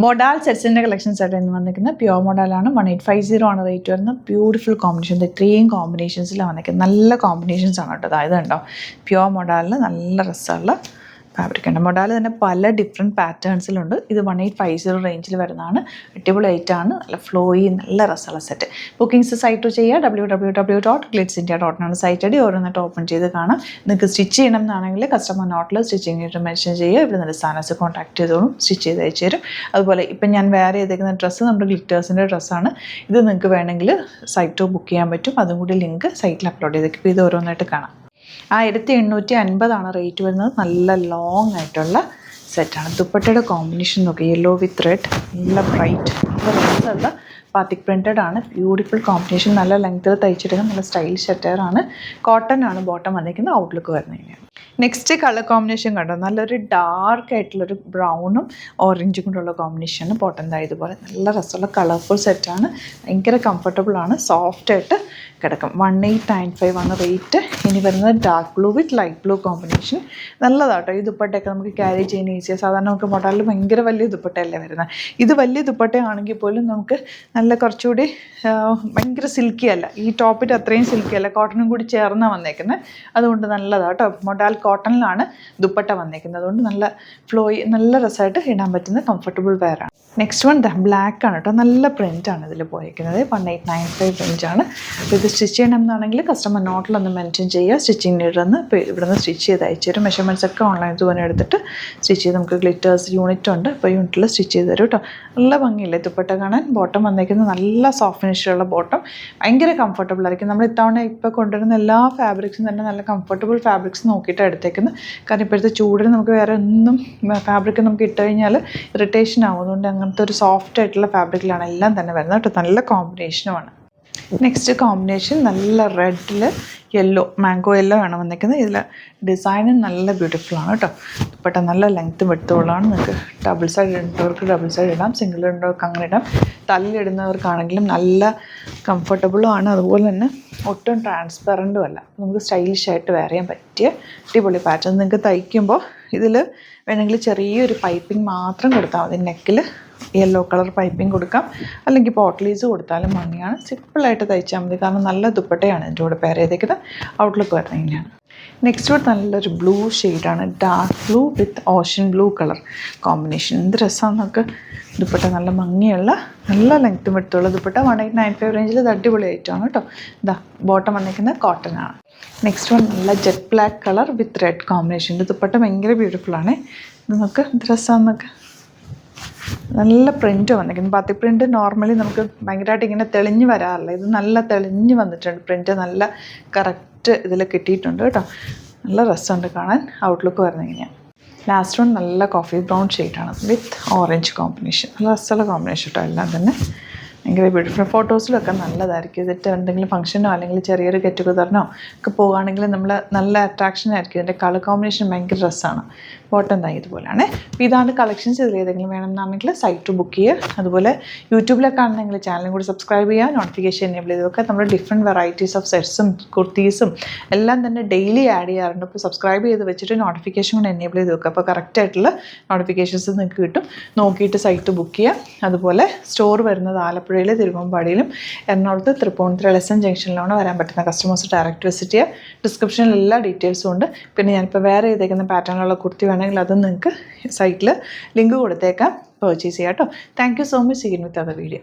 Modal സെറ്റ്സിൻ്റെ collections ആയിട്ട് ഇന്ന് വന്നിരിക്കുന്നത് പ്യുവർ മൊഡാലാണ്. 1850 ആണ് റേറ്റ് വരുന്നത്. ബ്യൂട്ടിഫുൾ കോമ്പിനേഷൻ, ഇത്രയും കോമ്പിനേഷൻസിലാണ് വന്നിരിക്കുന്നത്. നല്ല കോമ്പിനേഷൻസ് ആണ് കേട്ടോ. അതായത് ഉണ്ടോ പ്യുവർ മൊഡാലിന് നല്ല രസമുള്ള ഫാബ്രിക് ഉണ്ട്. മൊഡാൽ തന്നെ പല ഡിഫറെൻറ്റ് പാറ്റേൺസിലുണ്ട്. ഇത് 1850 റേഞ്ചിൽ വരുന്നതാണ്. അടിപൊളി ഐറ്റാണ്. നല്ല ഫ്ലോയി നല്ല രസമുള്ള സെറ്റ്. ബുക്കിംഗ്സ് സൈറ്റ് ചെയ്യുക www.glitzindia.in സൈറ്റ് അടി ഓരോന്നിട്ട് ഓപ്പൺ ചെയ്ത് കാണാം. നിങ്ങൾക്ക് സ്റ്റിച്ച് ചെയ്യണം എന്നാണെങ്കിൽ കസ്റ്റമർ നോട്ടിൽ സ്റ്റിച്ചിങ് മെൻഷൻ ചെയ്യുക. ഇവിടെ നിന്ന് സ്ഥാനത്ത് കോൺടാക്ട് ചെയ്തോളും, സ്റ്റിച്ച് ചെയ്ത് അയച്ചു തരും. അതുപോലെ ഇപ്പം ഞാൻ വേറെ ചെയ്തേക്കുന്ന ഡ്രസ്സ് നമ്മുടെ ഗ്ലിറ്റേഴ്സിൻ്റെ ഡ്രസ്സാണ്. ഇത് നിങ്ങൾക്ക് വേണമെങ്കിൽ സൈറ്റ് ബുക്ക് ചെയ്യാൻ പറ്റും. അതും കൂടി ലിങ്ക് സൈറ്റിൽ അപ്ലോഡ് ചെയ്തേക്കും. ഇപ്പോൾ ഇത് ഓരോന്നായിട്ട് കാണാം. 1850 റേറ്റ് വരുന്നത്. നല്ല ലോങ് ആയിട്ടുള്ള സെറ്റാണ്. ദുപ്പട്ടയുടെ കോമ്പിനേഷൻ നോക്കി, യെല്ലോ വിത്ത് റെഡ്, നല്ല ബ്രൈറ്റ്, നല്ല രസമുള്ള പാത്തിക് പ്രിൻറ്റഡ് ആണ്. ബ്യൂട്ടിഫുൾ കോമ്പിനേഷൻ, നല്ല ലെങ്ത്തിൽ തയ്ച്ചെടുക്കാൻ നല്ല സ്റ്റൈലിഷ് സെറ്ററാണ്. കോട്ടൺ ആണ് ബോട്ടം വന്നിരിക്കുന്നത്. ഔട്ട്ലുക്ക് വരുന്നതിന് നെക്സ്റ്റ് കളർ കോമ്പിനേഷൻ കണ്ടോ, നല്ലൊരു ഡാർക്ക് ആയിട്ടുള്ളൊരു ബ്രൗണും ഓറഞ്ചും കൊണ്ടുള്ള കോമ്പിനേഷനാണ്. ബോട്ടം ഇതുപോലെ നല്ല രസമുള്ള കളർഫുൾ സെറ്റാണ്. ഭയങ്കര കംഫർട്ടബിൾ ആണ്, സോഫ്റ്റ് ആയിട്ട് കിടക്കും. 1895 ആണ് റേറ്റ്. ഇനി വരുന്നത് dark blue with light blue combination. നല്ലതാട്ടോ. ഈ ദുപ്പട്ടയൊക്കെ നമുക്ക് ക്യാരി ചെയ്യാൻ ഈസിയാണ്. സാധാരണ നമുക്ക് മൊഡാലിൽ ഭയങ്കര വലിയ ദുപ്പട്ടയല്ലേ വരുന്നത്. ഇത് വലിയ ദുപ്പട്ടയാണെങ്കിൽ പോലും നമുക്ക് നല്ല കുറച്ചുകൂടി ഭയങ്കര സിൽക്കി അല്ല, ഈ ടോപ്പിൻ്റെ അത്രയും സിൽക്കി അല്ല, കോട്ടണും കൂടി ചേർന്നാണ് വന്നേക്കുന്നത്. അതുകൊണ്ട് നല്ലതാട്ടോ. മൊഡാൽ കോട്ടണിലാണ് ദുപ്പട്ട വന്നേക്കുന്നത്. അതുകൊണ്ട് നല്ല ഫ്ലോയി, നല്ല രസമായിട്ട് ഇടാൻ പറ്റുന്ന കംഫർട്ടബിൾ വെയറാണ്. നെക്സ്റ്റ് വൺ ബ്ലാക്ക് ആണ് കേട്ടോ. നല്ല പ്രിൻ്റാണ് ഇതിൽ പോയിരിക്കുന്നത്. 1895 റേഞ്ചാണ്. അപ്പോൾ ഇത് സ്റ്റിച്ച് ചെയ്യണമെന്നാണെങ്കിൽ കസ്റ്റമർ നോട്ടിലൊന്ന് മെൻഷൻ ചെയ്യുക. സ്റ്റിച്ചിങ് നീഡെന്ന് ഇവിടെ നിന്ന് സ്റ്റിച്ച് ചെയ്ത് അയച്ചു തരും. മെഷർമെൻറ്റ്സ് ഒക്കെ ഓൺലൈൻ തുക എടുത്തിട്ട് സ്റ്റിച്ച് ചെയ്ത് നമുക്ക് ഗ്ലിറ്റേഴ്സ് യൂണിറ്റ് ഉണ്ട്. അപ്പോൾ യൂണിറ്റിൽ സ്റ്റിച്ച് ചെയ്ത് തരും കേട്ടോ. നല്ല ഭംഗിയില്ലേ ദുപ്പട്ട കാണാൻ. ബോട്ടം വന്നേക്കുന്നത് നല്ല സോഫ്റ്റ് ഫിനിഷുള്ള ബോട്ടം, ഭയങ്കര കംഫർട്ടബിൾ ആയിരിക്കും. നമ്മൾ ഇത്തവണ ഇപ്പോൾ കൊണ്ടുവരുന്ന എല്ലാ ഫാബ്രിക്സും തന്നെ നല്ല കംഫർട്ടബിൾ ഫാബ്രിക്സ് നോക്കിയിട്ട് എടുത്തേക്കുന്നത്. കാരണം ഇപ്പോഴത്തെ ചൂടിന് നമുക്ക് വേറെ ഒന്നും ഫാബ്രിക് നമുക്ക് ഇട്ട് കഴിഞ്ഞാൽ ഇറിറ്റേഷൻ ആവും. അതുകൊണ്ട് അങ്ങനത്തെ ഒരു സോഫ്റ്റ് ആയിട്ടുള്ള ഫാബ്രിക്കിലാണ് എല്ലാം തന്നെ വരുന്നത് കേട്ടോ. നല്ല കോമ്പിനേഷനുമാണ്. നെക്സ്റ്റ് കോമ്പിനേഷൻ നല്ല റെഡിൽ യെല്ലോ, മാംഗോ യെല്ലോ ആണ് വന്നിരിക്കുന്നത്. ഇതിൽ ഡിസൈനും നല്ല ബ്യൂട്ടിഫുൾ ആണ് കേട്ടോ. ദുപ്പട്ട നല്ല ലെങ്ത്തും വെട്ടുള്ളതാണ്. നിങ്ങൾക്ക് ഡബിൾ സൈഡ് ഇടുന്നവർക്ക് ഡബിൾ സൈഡ് ഇടാം, സിംഗിൾ ഇടുന്നവർക്ക് അങ്ങനെ ഇടാം. തല്ലിടുന്നവർക്കാണെങ്കിലും നല്ല കംഫർട്ടബിളും ആണ്. അതുപോലെ തന്നെ ഒട്ടും ട്രാൻസ്പെറൻറ്റും അല്ല. നമുക്ക് സ്റ്റൈലിഷ് ആയിട്ട് വെയർ ചെയ്യാൻ പറ്റിയ അടിപൊളി പാറ്റേൺ. നിങ്ങൾക്ക് തയ്ക്കുമ്പോൾ ഇതിൽ വേണമെങ്കിൽ ചെറിയൊരു പൈപ്പിംഗ് മാത്രം കൊടുത്താൽ മതി. നെക്കിൽ യെല്ലോ കളർ പൈപ്പിംഗ് കൊടുക്കാം, അല്ലെങ്കിൽ പോട്ട്ലീസ് കൊടുത്താലും ഭംഗിയാണ്. സിമ്പിളായിട്ട് തയ്ച്ചാൽ മതി. കാരണം നല്ല ദുപ്പട്ടയാണ് ഇതിൻ്റെ കൂടെ പെയർ ചെയ്തേക്കുന്നത്. ഔട്ട്ലുക്ക് വരുന്നത് ഇങ്ങനെയാണ്. നെക്സ്റ്റ് വൺ നല്ലൊരു ബ്ലൂ ഷെയ്ഡാണ്. ഡാർക്ക് ബ്ലൂ വിത്ത് ഓഷ്യൻ ബ്ലൂ കളർ കോമ്പിനേഷൻ. എന്ത് രസമാണെന്നൊക്കെ. ദുപ്പട്ട നല്ല ഭംഗിയുള്ള നല്ല ലെങ്ത്തും എടുത്തുള്ള ദുപ്പട്ട. 1895 റേഞ്ചിൽ ഇത് അടിപൊളി ഐറ്റമാണ് കേട്ടോ. ഇതാ ബോട്ടം വന്നിരിക്കുന്നത് കോട്ടൺ ആണ്. നെക്സ്റ്റ് വൺ നല്ല jet black colour with red combination. Dupatta ഭയങ്കര ബ്യൂട്ടിഫുള്ളാണ്. ഇത് നമുക്ക് എന്ത് രസമാണെന്നൊക്കെ. നല്ല പ്രിൻറ്റ് വന്നിരിക്കുന്നു. പാത്തി പ്രിൻറ്റ് നോർമലി നമുക്ക് ഭയങ്കരമായിട്ട് ഇങ്ങനെ തെളിഞ്ഞ് വരാറില്ല. ഇത് നല്ല തെളിഞ്ഞ് വന്നിട്ടുണ്ട്. പ്രിൻറ്റ് നല്ല കറക്റ്റ് ഇതിൽ കിട്ടിയിട്ടുണ്ട് കേട്ടോ. നല്ല രസമുണ്ട് കാണാൻ. ഔട്ട്ലുക്ക് വരുന്നത് ഇങ്ങനെയാണ്. ലാസ്റ്റ് വൺ നല്ല കോഫി ബ്രൗൺ ഷെയ്ഡാണ് വിത്ത് ഓറഞ്ച് കോമ്പിനേഷൻ. നല്ല രസമുള്ള കോമ്പിനേഷൻ കേട്ടോ. എല്ലാം തന്നെ ഭയങ്കര ബ്യൂട്ടിഫുൾ. ഫോട്ടോസിലൊക്കെ നല്ലതായിരിക്കും. ഇതിട്ട് എന്തെങ്കിലും ഫംഗ്ഷനോ അല്ലെങ്കിൽ ചെറിയൊരു ഗെറ്റ് ടുഗദറിനോ ഒക്കെ പോകുകയാണെങ്കിൽ നമ്മൾ നല്ല അട്രാക്ഷൻ ആയിരിക്കും. ഇതിൻ്റെ കളർ കോമ്പിനേഷൻ ഭയങ്കര രസമാണ്. ബോട്ടം തായി ഇതുപോലെയാണ്. അപ്പോൾ ഇതാണ് കളക്ഷൻസ്. ഇതിൽ ഏതെങ്കിലും വേണമെന്നാണെങ്കിൽ സൈറ്റ് ബുക്ക് ചെയ്യുക. അതുപോലെ യൂട്യൂബിലൊക്കെ ആണെങ്കിൽ ചാനലും കൂടി സബ്സ്ക്രൈബ് ചെയ്യുക. നോട്ടിഫിക്കേഷൻ എനേബിൾ ചെയ്ത് വെക്കുക. നമ്മൾ ഡിഫറെൻറ്റ് വെറൈറ്റീസ് ഓഫ് സെറ്റ്സും കുർത്തീസും എല്ലാം തന്നെ ഡെയിലി ആഡ് ചെയ്യാറുണ്ട്. അപ്പോൾ സബ്സ്ക്രൈബ് ചെയ്ത് വെച്ചിട്ട് നോട്ടിഫിക്കേഷൻ കൂടി എനേബിൾ ചെയ്ത് വെക്കുക. അപ്പോൾ കറക്റ്റായിട്ടുള്ള നോട്ടിഫിക്കേഷൻസ് നിങ്ങൾക്ക് കിട്ടും. നോക്കിയിട്ട് സൈറ്റ് ബുക്ക് ചെയ്യുക. അതുപോലെ സ്റ്റോർ വരുന്നത് ആലപ്പുഴയിൽ, തിരുവമ്പാടിയിലും, എറണാകുളത്ത് തൃപ്പൂണിത്തുറ LSM ജംഗ്ഷനിലാണ് വരാൻ പറ്റുന്ന. കസ്റ്റമേഴ്സ് ഡയറക്റ്റ് വിസിറ്റ് ചെയ്യുക. ഡിസ്ക്രിപ്ഷനിൽ എല്ലാ ഡീറ്റെയിൽസും ഉണ്ട്. പിന്നെ ഞാനിപ്പോൾ വേറെ ചെയ്തേക്കുന്ന പാറ്റേണിലുള്ള കുർത്തി വേണമെങ്കിൽ അതും നിങ്ങൾക്ക് സൈറ്റിൽ ലിങ്ക് കൊടുത്തേക്കാം. പർച്ചേസ് ചെയ്യാം കേട്ടോ. Thank you so much. Seen with other video.